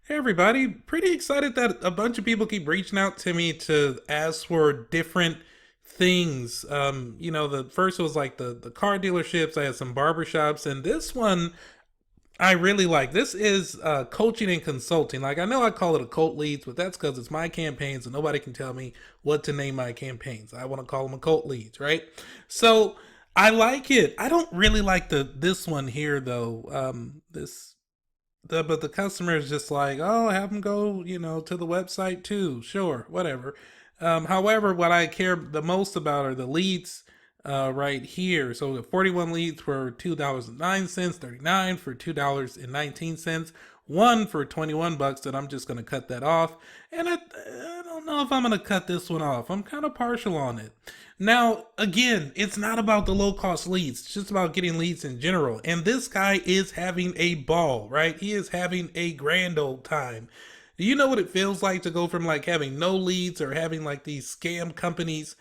Hey everybody, pretty excited that a bunch of people keep reaching out to me to ask for different things. The first was like the car dealerships, I had some barber shops, and this one I really like. This is coaching and consulting. Like, I know I call it a cult leads, but that's because it's my campaigns and nobody can tell me what to name my campaigns. I want to call them a cult leads, right? So I like it. I don't really like this one here though. But the customer is just like, oh, have them go, to the website too. Sure, whatever. However, what I care the most about are the leads right here. So the 41 leads for $2.09, 39 for $2.19, one for 21 bucks. That I'm just gonna cut that off, and I don't know if I'm gonna cut this one off. I'm kind of partial on it. Now, again, it's not about the low cost leads. It's just about getting leads in general. And this guy is having a ball, right? He is having a grand old time. Do you know what it feels like to go from like having no leads or having like these scam companies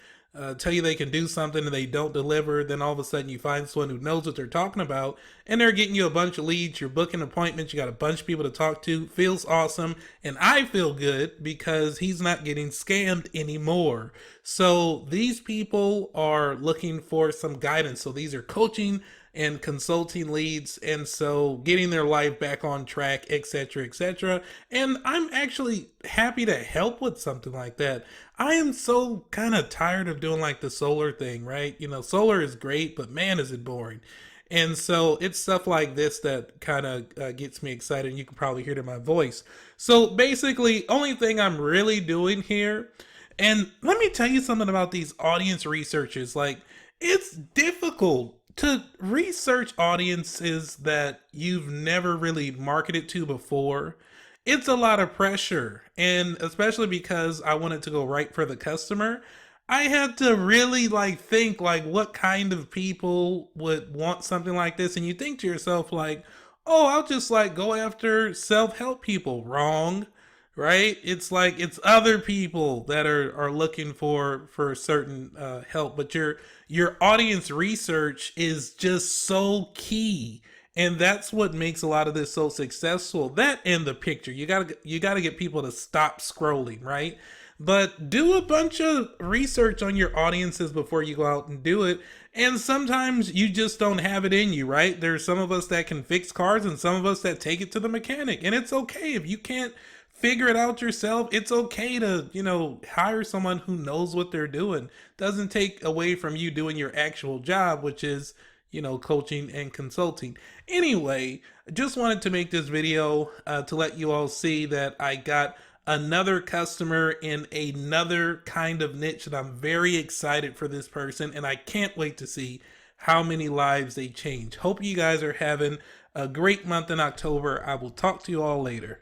tell you they can do something and they don't deliver? Then all of a sudden you find someone who knows what they're talking about and they're getting you a bunch of leads. You're booking appointments. You got a bunch of people to talk to. Feels awesome. And I feel good because he's not getting scammed anymore. So these people are looking for some guidance. So these are coaching and consulting leads, and so getting their life back on track, etc., etc. And I'm actually happy to help with something like that. I am so kind of tired of doing like the solar thing, right? Solar is great, but man, is it boring. And so it's stuff like this that kind of gets me excited, and you can probably hear it in my voice. So basically, only thing I'm really doing here, and let me tell you something about these audience researches. Like, it's difficult to research audiences that you've never really marketed to before. It's a lot of pressure, and especially because I wanted to go right for the customer, I had to really like think like what kind of people would want something like this. And you think to yourself like, oh, I'll just like go after self-help people. Wrong, right? It's like it's other people that are looking for certain help, but your audience research is just so key, and that's what makes a lot of this so successful. That and the picture, you gotta get people to stop scrolling, right? But do a bunch of research on your audiences before you go out and do it. And sometimes you just don't have it in you, right? There's some of us that can fix cars and some of us that take it to the mechanic. And it's okay if you can't figure it out yourself. It's okay to, hire someone who knows what they're doing. Doesn't take away from you doing your actual job, which is, coaching and consulting. Anyway, just wanted to make this video to let you all see that I got another customer in another kind of niche, and I'm very excited for this person, and I can't wait to see how many lives they change. Hope you guys are having a great month in October. I will talk to you all later.